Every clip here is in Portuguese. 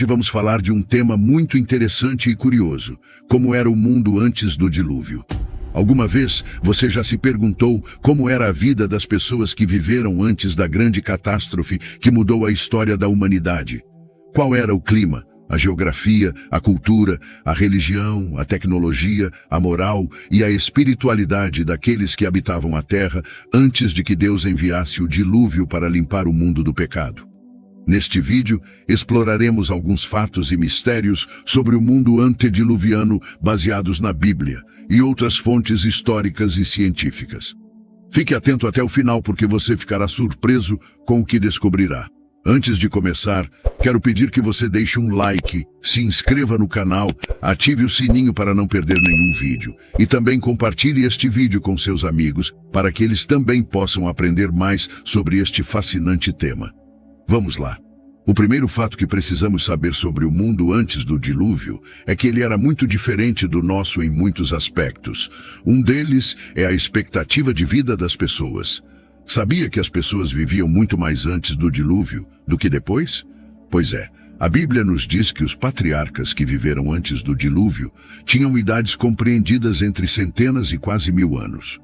Hoje vamos falar de um tema muito interessante e curioso: como era o mundo antes do dilúvio. Alguma vez você já se perguntou como era a vida das pessoas que viveram antes da grande catástrofe que mudou a história da humanidade? Qual era o clima, a geografia, a cultura, a religião, a tecnologia, a moral e a espiritualidade daqueles que habitavam a terra antes de que Deus enviasse o dilúvio para limpar o mundo do pecado? Neste vídeo, exploraremos alguns fatos e mistérios sobre o mundo antediluviano baseados na Bíblia e outras fontes históricas e científicas. Fique atento até o final porque você ficará surpreso com o que descobrirá. Antes de começar, quero pedir que você deixe um like, se inscreva no canal, ative o sininho para não perder nenhum vídeo e também compartilhe este vídeo com seus amigos para que eles também possam aprender mais sobre este fascinante tema. Vamos lá. O primeiro fato que precisamos saber sobre o mundo antes do dilúvio é que ele era muito diferente do nosso em muitos aspectos. Um deles é a expectativa de vida das pessoas. Sabia que as pessoas viviam muito mais antes do dilúvio do que depois? Pois é, a Bíblia nos diz que os patriarcas que viveram antes do dilúvio tinham idades compreendidas entre centenas e quase 1000 anos.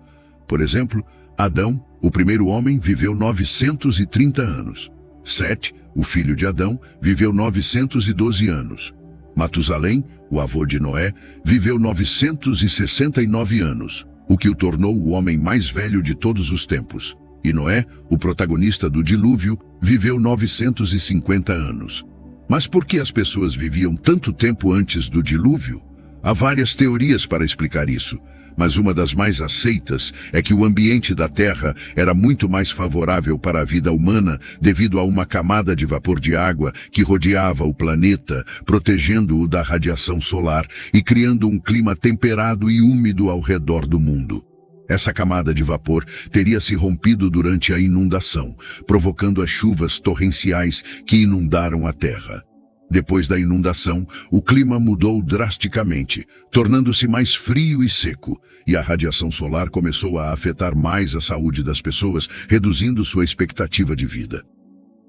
Por exemplo, Adão, o primeiro homem, viveu 930 anos. Sete, o filho de Adão, viveu 912 anos. Matusalém, o avô de Noé, viveu 969 anos, o que o tornou o homem mais velho de todos os tempos. E Noé, o protagonista do dilúvio, viveu 950 anos. Mas por que as pessoas viviam tanto tempo antes do dilúvio? Há várias teorias para explicar isso, mas uma das mais aceitas é que o ambiente da Terra era muito mais favorável para a vida humana devido a uma camada de vapor de água que rodeava o planeta, protegendo-o da radiação solar e criando um clima temperado e úmido ao redor do mundo. Essa camada de vapor teria se rompido durante a inundação, provocando as chuvas torrenciais que inundaram a Terra. Depois da inundação, o clima mudou drasticamente, tornando-se mais frio e seco, e a radiação solar começou a afetar mais a saúde das pessoas, reduzindo sua expectativa de vida.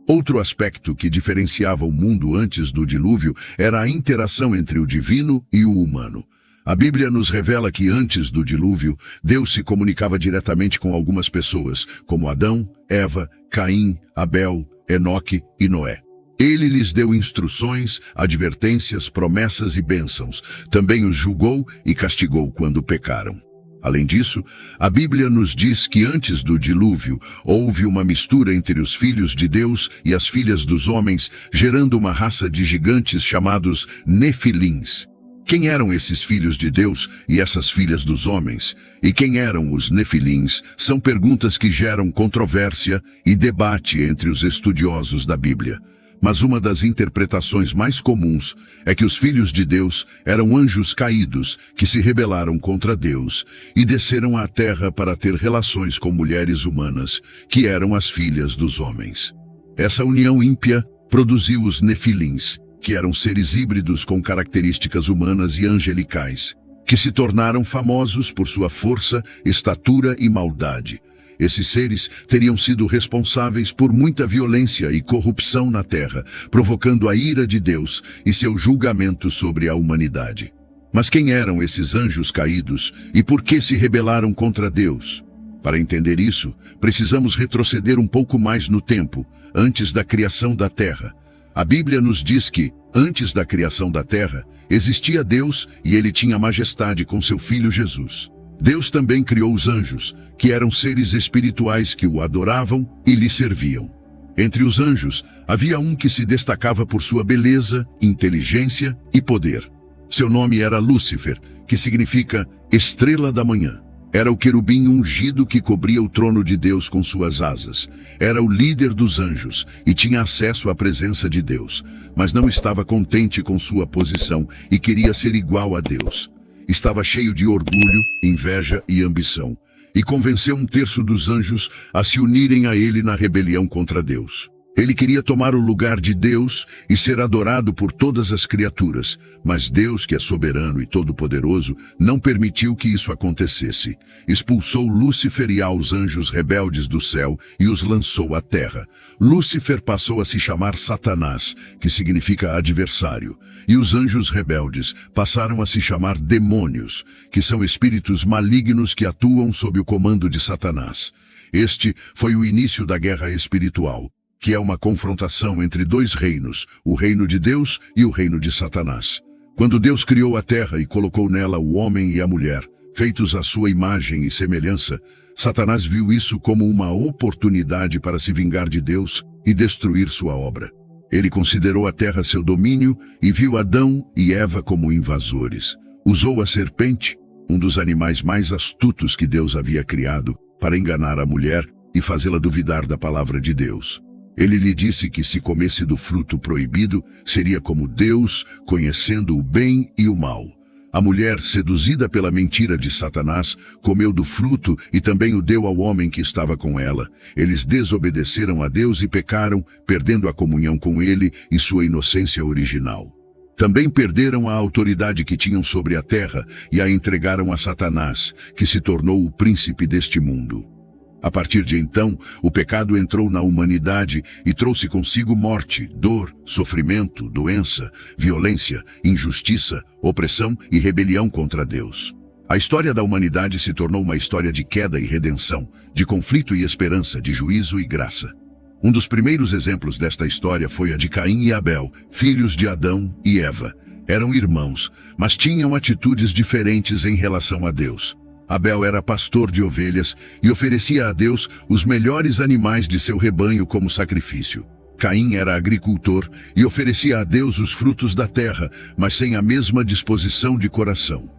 Outro aspecto que diferenciava o mundo antes do dilúvio era a interação entre o divino e o humano. A Bíblia nos revela que antes do dilúvio, Deus se comunicava diretamente com algumas pessoas, como Adão, Eva, Caim, Abel, Enoque e Noé. Ele lhes deu instruções, advertências, promessas e bênçãos. Também os julgou e castigou quando pecaram. Além disso, a Bíblia nos diz que antes do dilúvio houve uma mistura entre os filhos de Deus e as filhas dos homens, gerando uma raça de gigantes chamados Nefilins. Quem eram esses filhos de Deus e essas filhas dos homens? E quem eram os Nefilins? São perguntas que geram controvérsia e debate entre os estudiosos da Bíblia. Mas uma das interpretações mais comuns é que os filhos de Deus eram anjos caídos que se rebelaram contra Deus e desceram à terra para ter relações com mulheres humanas, que eram as filhas dos homens. Essa união ímpia produziu os Nefilins, que eram seres híbridos com características humanas e angelicais, que se tornaram famosos por sua força, estatura e maldade. Esses seres teriam sido responsáveis por muita violência e corrupção na terra, provocando a ira de Deus e seu julgamento sobre a humanidade. Mas quem eram esses anjos caídos e por que se rebelaram contra Deus? Para entender isso, precisamos retroceder um pouco mais no tempo, antes da criação da terra. A Bíblia nos diz que, antes da criação da terra, existia Deus e ele tinha majestade com seu Filho Jesus. Deus também criou os anjos, que eram seres espirituais que o adoravam e lhe serviam. Entre os anjos, havia um que se destacava por sua beleza, inteligência e poder. Seu nome era Lúcifer, que significa estrela da manhã. Era o querubim ungido que cobria o trono de Deus com suas asas. Era o líder dos anjos e tinha acesso à presença de Deus, mas não estava contente com sua posição e queria ser igual a Deus. Estava cheio de orgulho, inveja e ambição, e convenceu 1/3 dos anjos a se unirem a ele na rebelião contra Deus. Ele queria tomar o lugar de Deus e ser adorado por todas as criaturas, mas Deus, que é soberano e todo-poderoso, não permitiu que isso acontecesse. Expulsou Lúcifer e aos anjos rebeldes do céu e os lançou à terra. Lúcifer passou a se chamar Satanás, que significa adversário, e os anjos rebeldes passaram a se chamar demônios, que são espíritos malignos que atuam sob o comando de Satanás. Este foi o início da guerra espiritual, que é uma confrontação entre dois reinos, o reino de Deus e o reino de Satanás. Quando Deus criou a terra e colocou nela o homem e a mulher, feitos à sua imagem e semelhança, Satanás viu isso como uma oportunidade para se vingar de Deus e destruir sua obra. Ele considerou a terra seu domínio e viu Adão e Eva como invasores. Usou a serpente, um dos animais mais astutos que Deus havia criado, para enganar a mulher e fazê-la duvidar da palavra de Deus. Ele lhe disse que se comesse do fruto proibido, seria como Deus, conhecendo o bem e o mal. A mulher, seduzida pela mentira de Satanás, comeu do fruto e também o deu ao homem que estava com ela. Eles desobedeceram a Deus e pecaram, perdendo a comunhão com ele e sua inocência original. Também perderam a autoridade que tinham sobre a terra e a entregaram a Satanás, que se tornou o príncipe deste mundo. A partir de então, o pecado entrou na humanidade e trouxe consigo morte, dor, sofrimento, doença, violência, injustiça, opressão e rebelião contra Deus. A história da humanidade se tornou uma história de queda e redenção, de conflito e esperança, de juízo e graça. Um dos primeiros exemplos desta história foi a de Caim e Abel, filhos de Adão e Eva. Eram irmãos, mas tinham atitudes diferentes em relação a Deus. Abel era pastor de ovelhas e oferecia a Deus os melhores animais de seu rebanho como sacrifício. Caim era agricultor e oferecia a Deus os frutos da terra, mas sem a mesma disposição de coração.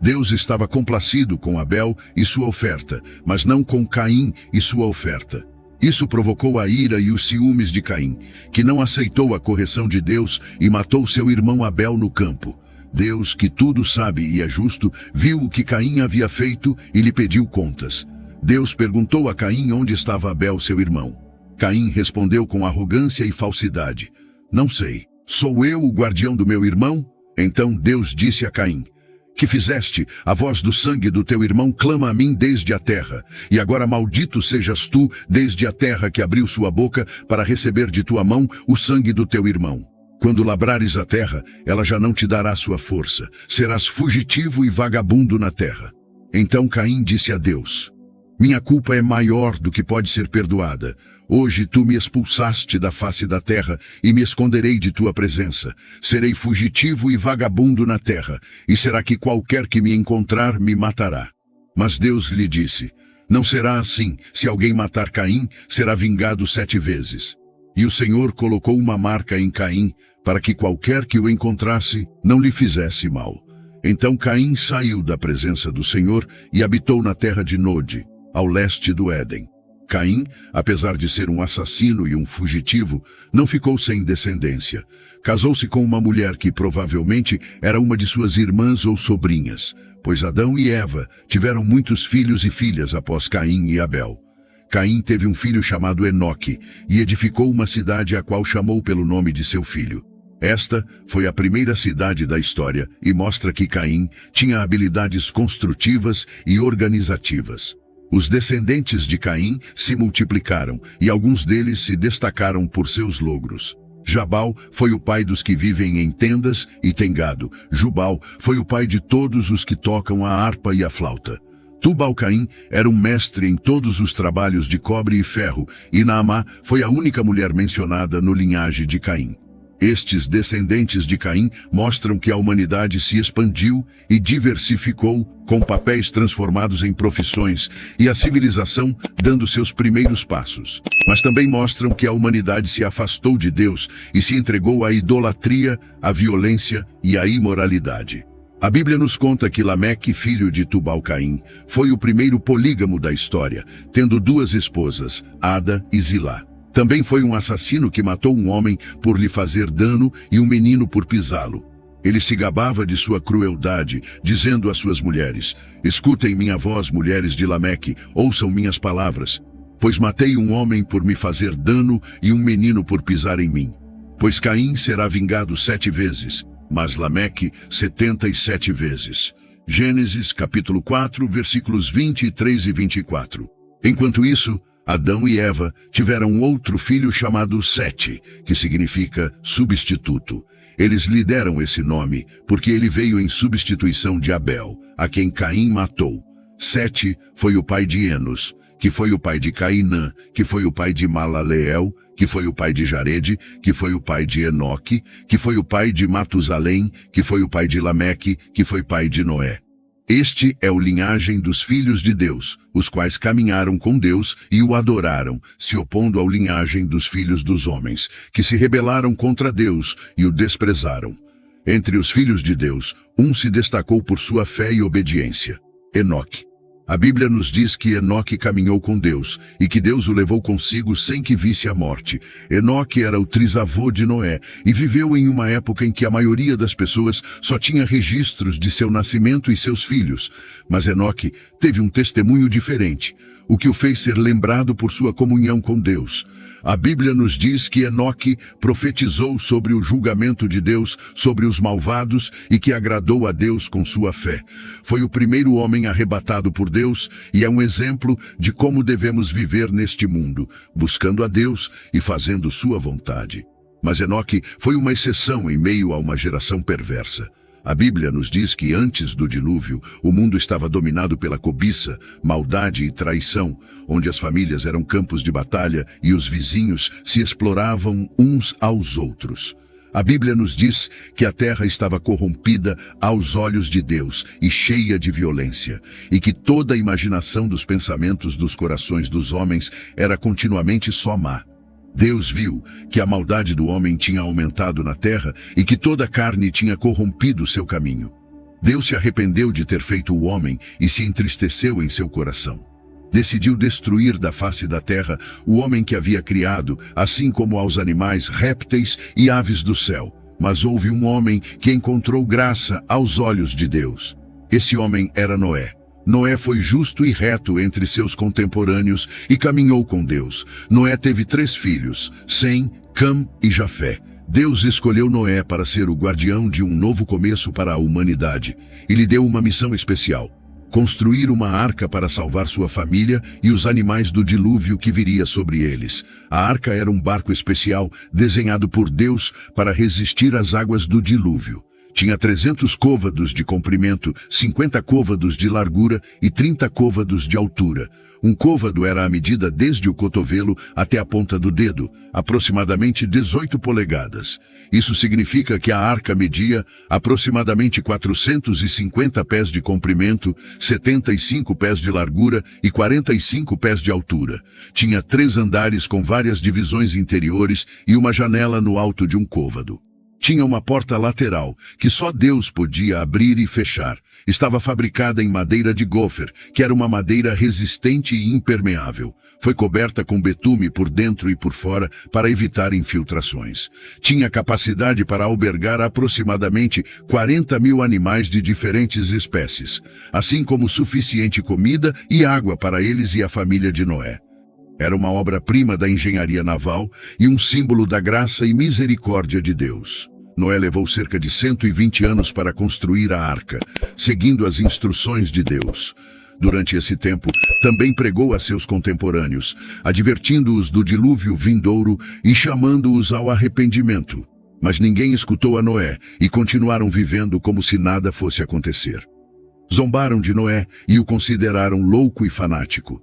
Deus estava complacido com Abel e sua oferta, mas não com Caim e sua oferta. Isso provocou a ira e os ciúmes de Caim, que não aceitou a correção de Deus e matou seu irmão Abel no campo. Deus, que tudo sabe e é justo, viu o que Caim havia feito e lhe pediu contas. Deus perguntou a Caim onde estava Abel, seu irmão. Caim respondeu com arrogância e falsidade: "Não sei. Sou eu o guardião do meu irmão?" Então Deus disse a Caim: "Que fizeste? A voz do sangue do teu irmão clama a mim desde a terra. E agora maldito sejas tu desde a terra que abriu sua boca para receber de tua mão o sangue do teu irmão. Quando labrares a terra, ela já não te dará sua força. Serás fugitivo e vagabundo na terra." Então Caim disse a Deus: "Minha culpa é maior do que pode ser perdoada. Hoje tu me expulsaste da face da terra e me esconderei de tua presença. Serei fugitivo e vagabundo na terra, e será que qualquer que me encontrar me matará." Mas Deus lhe disse: "Não será assim. Se alguém matar Caim, será vingado 7 vezes. E o Senhor colocou uma marca em Caim, para que qualquer que o encontrasse não lhe fizesse mal. Então Caim saiu da presença do Senhor e habitou na terra de Nod, ao leste do Éden. Caim, apesar de ser um assassino e um fugitivo, não ficou sem descendência. Casou-se com uma mulher que provavelmente era uma de suas irmãs ou sobrinhas, pois Adão e Eva tiveram muitos filhos e filhas após Caim e Abel. Caim teve um filho chamado Enoque e edificou uma cidade a qual chamou pelo nome de seu filho. Esta foi a primeira cidade da história e mostra que Caim tinha habilidades construtivas e organizativas. Os descendentes de Caim se multiplicaram e alguns deles se destacaram por seus logros. Jabal foi o pai dos que vivem em tendas e têm gado. Jubal foi o pai de todos os que tocam a harpa e a flauta. Tubal-Caim era um mestre em todos os trabalhos de cobre e ferro, e Naamá foi a única mulher mencionada no linhagem de Caim. Estes descendentes de Caim mostram que a humanidade se expandiu e diversificou, com papéis transformados em profissões, e a civilização dando seus primeiros passos. Mas também mostram que a humanidade se afastou de Deus e se entregou à idolatria, à violência e à imoralidade. A Bíblia nos conta que Lameque, filho de Tubal-Caim, foi o primeiro polígamo da história, tendo 2 esposas, Ada e Zilá. Também foi um assassino que matou um homem por lhe fazer dano e um menino por pisá-lo. Ele se gabava de sua crueldade, dizendo às suas mulheres: "Escutem minha voz, mulheres de Lameque, ouçam minhas palavras." Pois matei um homem por me fazer dano e um menino por pisar em mim. Pois Caim será vingado 7 vezes, mas Lameque 77 vezes. Gênesis capítulo 4, versículos 23 e 24. Enquanto isso, Adão e Eva tiveram outro filho chamado Sete, que significa substituto. Eles lhe deram esse nome porque ele veio em substituição de Abel, a quem Caim matou. Sete foi o pai de Enos, que foi o pai de Cainã, que foi o pai de Malaleel, que foi o pai de Jarede, que foi o pai de Enoque, que foi o pai de Matusalém, que foi o pai de Lameque, que foi pai de Noé. Este é o linhagem dos filhos de Deus, os quais caminharam com Deus e o adoraram, se opondo ao linhagem dos filhos dos homens, que se rebelaram contra Deus e o desprezaram. Entre os filhos de Deus, um se destacou por sua fé e obediência: Enoque. A Bíblia nos diz que Enoque caminhou com Deus e que Deus o levou consigo sem que visse a morte. Enoque era o trisavô de Noé e viveu em uma época em que a maioria das pessoas só tinha registros de seu nascimento e seus filhos. Mas Enoque teve um testemunho diferente, o que o fez ser lembrado por sua comunhão com Deus. A Bíblia nos diz que Enoque profetizou sobre o julgamento de Deus sobre os malvados e que agradou a Deus com sua fé. Foi o primeiro homem arrebatado por Deus e é um exemplo de como devemos viver neste mundo, buscando a Deus e fazendo sua vontade. Mas Enoque foi uma exceção em meio a uma geração perversa. A Bíblia nos diz que antes do dilúvio, o mundo estava dominado pela cobiça, maldade e traição, onde as famílias eram campos de batalha e os vizinhos se exploravam uns aos outros. A Bíblia nos diz que a terra estava corrompida aos olhos de Deus e cheia de violência, e que toda a imaginação dos pensamentos dos corações dos homens era continuamente só má. Deus viu que a maldade do homem tinha aumentado na terra e que toda a carne tinha corrompido seu caminho. Deus se arrependeu de ter feito o homem e se entristeceu em seu coração. Decidiu destruir da face da terra o homem que havia criado, assim como aos animais, répteis e aves do céu. Mas houve um homem que encontrou graça aos olhos de Deus. Esse homem era Noé. Noé foi justo e reto entre seus contemporâneos e caminhou com Deus. Noé teve 3 filhos, Sem, Cam e Jafé. Deus escolheu Noé para ser o guardião de um novo começo para a humanidade e lhe deu uma missão especial: construir uma arca para salvar sua família e os animais do dilúvio que viria sobre eles. A arca era um barco especial desenhado por Deus para resistir às águas do dilúvio. Tinha 300 côvados de comprimento, 50 côvados de largura e 30 côvados de altura. Um côvado era a medida desde o cotovelo até a ponta do dedo, aproximadamente 18 polegadas. Isso significa que a arca media aproximadamente 450 pés de comprimento, 75 pés de largura e 45 pés de altura. Tinha 3 andares com várias divisões interiores e uma janela no alto de um côvado. Tinha uma porta lateral, que só Deus podia abrir e fechar. Estava fabricada em madeira de gofer, que era uma madeira resistente e impermeável. Foi coberta com betume por dentro e por fora para evitar infiltrações. Tinha capacidade para albergar aproximadamente 40.000 animais de diferentes espécies, assim como suficiente comida e água para eles e a família de Noé. Era uma obra-prima da engenharia naval e um símbolo da graça e misericórdia de Deus. Noé levou cerca de 120 anos para construir a arca, seguindo as instruções de Deus. Durante esse tempo, também pregou a seus contemporâneos, advertindo-os do dilúvio vindouro e chamando-os ao arrependimento. Mas ninguém escutou a Noé e continuaram vivendo como se nada fosse acontecer. Zombaram de Noé e o consideraram louco e fanático.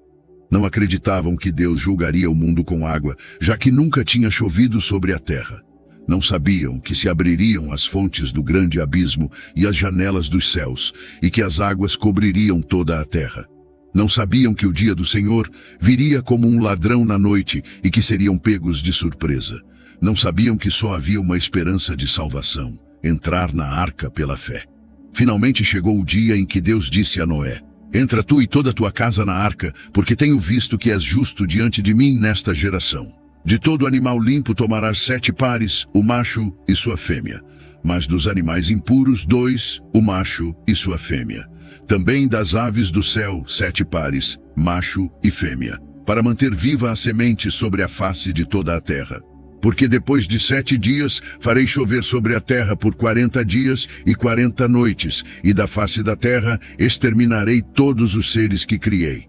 Não acreditavam que Deus julgaria o mundo com água, já que nunca tinha chovido sobre a terra. Não sabiam que se abririam as fontes do grande abismo e as janelas dos céus, e que as águas cobririam toda a terra. Não sabiam que o dia do Senhor viria como um ladrão na noite e que seriam pegos de surpresa. Não sabiam que só havia uma esperança de salvação: entrar na arca pela fé. Finalmente chegou o dia em que Deus disse a Noé: entra tu e toda a tua casa na arca, porque tenho visto que és justo diante de mim nesta geração. De todo animal limpo tomarás 7 pares, o macho e sua fêmea. Mas dos animais impuros 2, o macho e sua fêmea. Também das aves do céu 7 pares, macho e fêmea. para manter viva a semente sobre a face de toda a terra. Porque depois de 7 dias farei chover sobre a terra por 40 dias e 40 noites, e da face da terra exterminarei todos os seres que criei.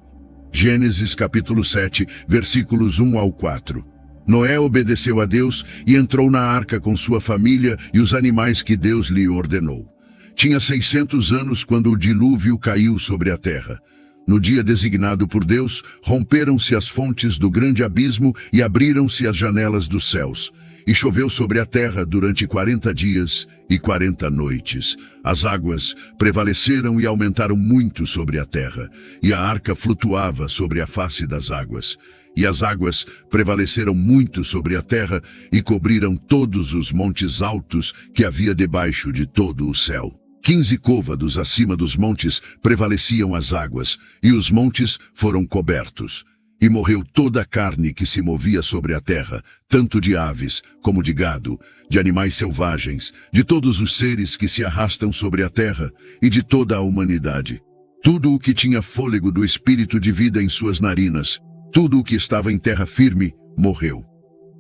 Gênesis capítulo 7, versículos 1 ao 4. Noé obedeceu a Deus e entrou na arca com sua família e os animais que Deus lhe ordenou. Tinha 600 anos quando o dilúvio caiu sobre a terra. No dia designado por Deus, romperam-se as fontes do grande abismo e abriram-se as janelas dos céus. E choveu sobre a terra durante 40 dias e 40 noites. As águas prevaleceram e aumentaram muito sobre a terra, e a arca flutuava sobre a face das águas. E as águas prevaleceram muito sobre a terra e cobriram todos os montes altos que havia debaixo de todo o céu. 15 côvados acima dos montes prevaleciam as águas, e os montes foram cobertos. E morreu toda a carne que se movia sobre a terra, tanto de aves como de gado, de animais selvagens, de todos os seres que se arrastam sobre a terra e de toda a humanidade. Tudo o que tinha fôlego do espírito de vida em suas narinas, tudo o que estava em terra firme, morreu.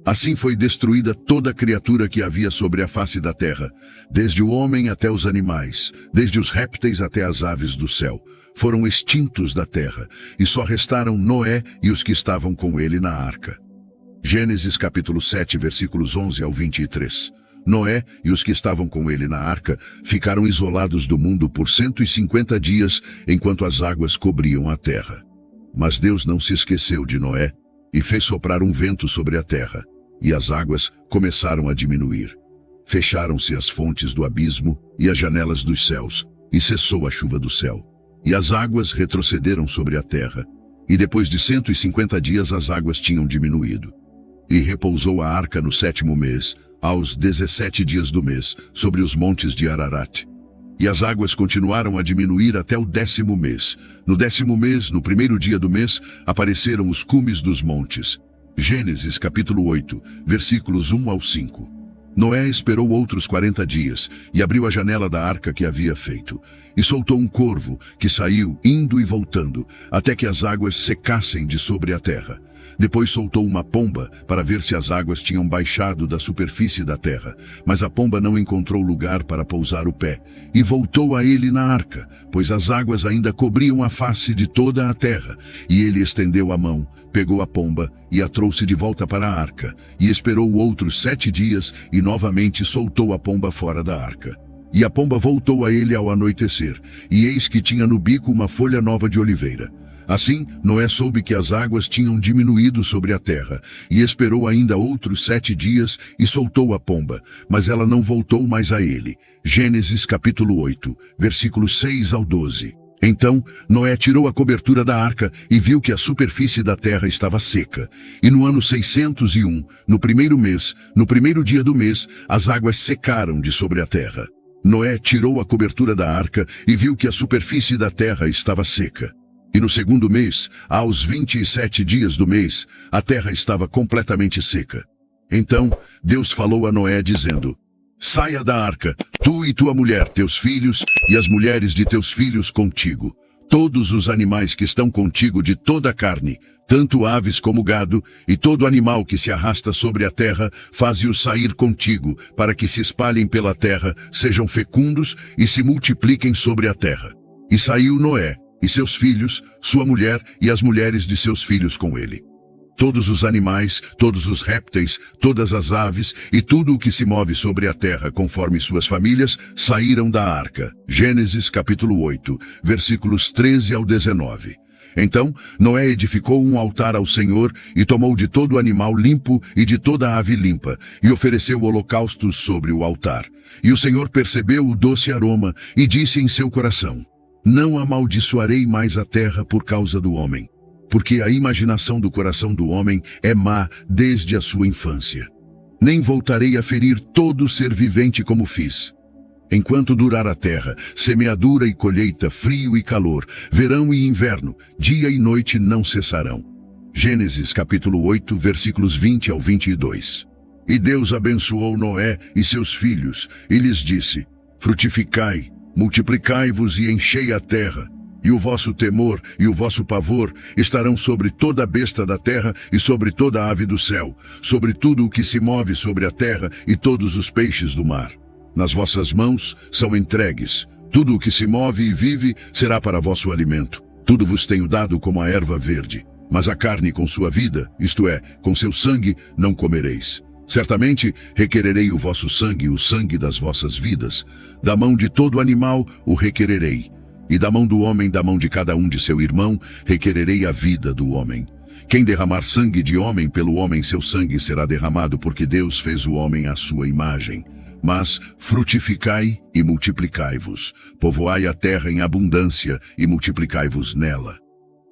Assim foi destruída toda criatura que havia sobre a face da terra, desde o homem até os animais, desde os répteis até as aves do céu. Foram extintos da terra, e só restaram Noé e os que estavam com ele na arca. Gênesis capítulo 7, versículos 11 ao 23. Noé e os que estavam com ele na arca ficaram isolados do mundo por 150 dias, enquanto as águas cobriam a terra. Mas Deus não se esqueceu de Noé e fez soprar um vento sobre a terra, e as águas começaram a diminuir. Fecharam-se as fontes do abismo e as janelas dos céus, e cessou a chuva do céu. E as águas retrocederam sobre a terra, e depois de 150 dias as águas tinham diminuído. E repousou a arca no 7º mês, aos 17 dias do mês, sobre os montes de Ararat. E as águas continuaram a diminuir até o 10º mês. No 10º mês, no 1º dia do mês, apareceram os cumes dos montes. Gênesis capítulo 8, versículos 1 ao 5. Noé esperou outros 40 dias e abriu a janela da arca que havia feito. E soltou um corvo que saiu, indo e voltando, até que as águas secassem de sobre a terra. Depois soltou uma pomba para ver se as águas tinham baixado da superfície da terra. Mas a pomba não encontrou lugar para pousar o pé, e voltou a ele na arca, pois as águas ainda cobriam a face de toda a terra. E ele estendeu a mão, pegou a pomba e a trouxe de volta para a arca, e esperou outros 7 dias, e novamente soltou a pomba fora da arca. E a pomba voltou a ele ao anoitecer, e eis que tinha no bico uma folha nova de oliveira. Assim, Noé soube que as águas tinham diminuído sobre a terra, e esperou ainda outros 7 dias, e soltou a pomba, mas ela não voltou mais a ele. Gênesis capítulo 8, versículos 6 ao 12. Então, Noé tirou a cobertura da arca e viu que a superfície da terra estava seca. E no ano 601, no 1º mês, no 1º dia do mês, as águas secaram de sobre a terra. Noé tirou a cobertura da arca e viu que a superfície da terra estava seca. E no 2º mês, aos 27 dias do mês, a terra estava completamente seca. Então, Deus falou a Noé dizendo: Saia da arca, tu e tua mulher, teus filhos, e as mulheres de teus filhos contigo. Todos os animais que estão contigo de toda a carne, tanto aves como gado, e todo animal que se arrasta sobre a terra, faze-os sair contigo, para que se espalhem pela terra, sejam fecundos e se multipliquem sobre a terra. E saiu Noé, e seus filhos, sua mulher e as mulheres de seus filhos com ele. Todos os animais, todos os répteis, todas as aves e tudo o que se move sobre a terra conforme suas famílias saíram da arca. Gênesis capítulo 8, versículos 13 ao 19. Então Noé edificou um altar ao Senhor e tomou de todo animal limpo e de toda ave limpa e ofereceu holocaustos sobre o altar. E o Senhor percebeu o doce aroma e disse em seu coração: Não amaldiçoarei mais a terra por causa do homem, porque a imaginação do coração do homem é má desde a sua infância. Nem voltarei a ferir todo ser vivente como fiz. Enquanto durar a terra, semeadura e colheita, frio e calor, verão e inverno, dia e noite não cessarão. Gênesis capítulo 8, versículos 20 ao 22. E Deus abençoou Noé e seus filhos, e lhes disse: Frutificai, multiplicai-vos e enchei a terra. e o vosso temor e o vosso pavor estarão sobre toda a besta da terra e sobre toda a ave do céu, sobre tudo o que se move sobre a terra e todos os peixes do mar. Nas vossas mãos são entregues. Tudo o que se move e vive será para vosso alimento. Tudo vos tenho dado como a erva verde. Mas a carne com sua vida, isto é, com seu sangue, não comereis. Certamente requererei o vosso sangue, o sangue das vossas vidas. Da mão de todo animal o requererei. E da mão do homem, da mão de cada um de seu irmão, requererei a vida do homem. Quem derramar sangue de homem, pelo homem seu sangue será derramado, porque Deus fez o homem à sua imagem. Mas frutificai e multiplicai-vos, povoai a terra em abundância e multiplicai-vos nela.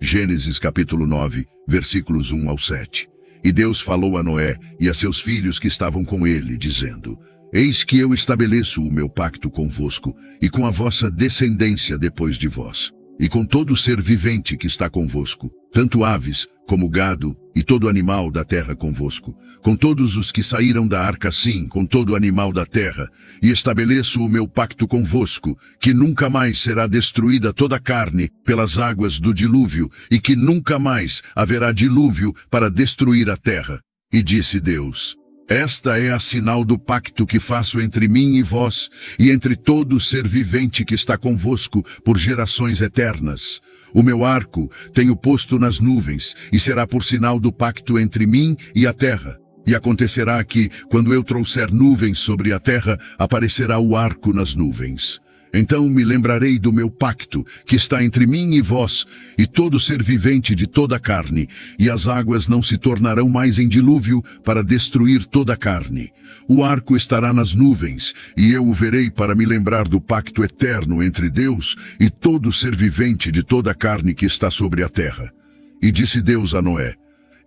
Gênesis capítulo 9, versículos 1 ao 7. E Deus falou a Noé e a seus filhos que estavam com ele, dizendo: Eis que eu estabeleço o meu pacto convosco e com a vossa descendência depois de vós, e com todo ser vivente que está convosco, tanto aves como gado e todo animal da terra convosco, com todos os que saíram da arca, sim, com todo animal da terra, e estabeleço o meu pacto convosco, que nunca mais será destruída toda a carne pelas águas do dilúvio, e que nunca mais haverá dilúvio para destruir a terra. E disse Deus: Esta é a sinal do pacto que faço entre mim e vós, e entre todo ser vivente que está convosco por gerações eternas. O meu arco tenho posto nas nuvens, e será por sinal do pacto entre mim e a terra. E acontecerá que, quando eu trouxer nuvens sobre a terra, aparecerá o arco nas nuvens. Então me lembrarei do meu pacto, que está entre mim e vós, e todo ser vivente de toda a carne, e as águas não se tornarão mais em dilúvio para destruir toda a carne. O arco estará nas nuvens, e eu o verei para me lembrar do pacto eterno entre Deus e todo ser vivente de toda a carne que está sobre a terra. E disse Deus a Noé: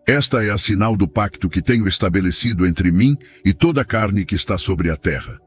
Esta é a sinal do pacto que tenho estabelecido entre mim e toda a carne que está sobre a terra.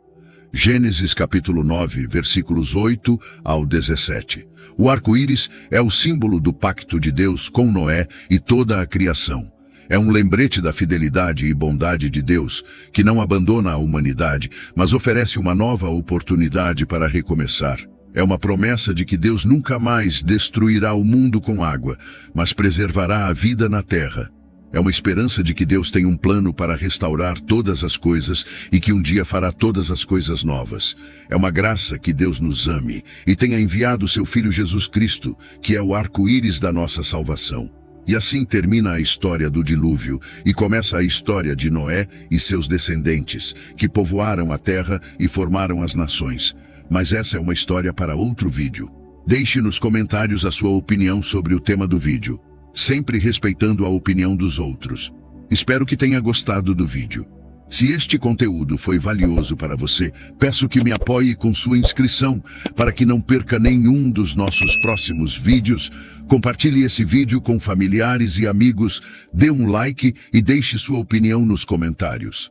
Gênesis capítulo 9, versículos 8 ao 17. O arco-íris é o símbolo do pacto de Deus com Noé e toda a criação. É um lembrete da fidelidade e bondade de Deus, que não abandona a humanidade, mas oferece uma nova oportunidade para recomeçar. É uma promessa de que Deus nunca mais destruirá o mundo com água, mas preservará a vida na terra. É uma esperança de que Deus tem um plano para restaurar todas as coisas e que um dia fará todas as coisas novas. É uma graça que Deus nos ame e tenha enviado seu Filho Jesus Cristo, que é o arco-íris da nossa salvação. E assim termina a história do dilúvio e começa a história de Noé e seus descendentes, que povoaram a terra e formaram as nações. Mas essa é uma história para outro vídeo. Deixe nos comentários a sua opinião sobre o tema do vídeo, sempre respeitando a opinião dos outros. Espero que tenha gostado do vídeo. Se este conteúdo foi valioso para você, peço que me apoie com sua inscrição, para que não perca nenhum dos nossos próximos vídeos. Compartilhe esse vídeo com familiares e amigos, dê um like e deixe sua opinião nos comentários.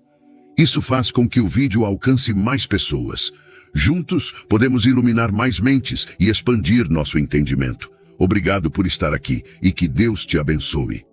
Isso faz com que o vídeo alcance mais pessoas. Juntos, podemos iluminar mais mentes e expandir nosso entendimento. Obrigado por estar aqui e que Deus te abençoe.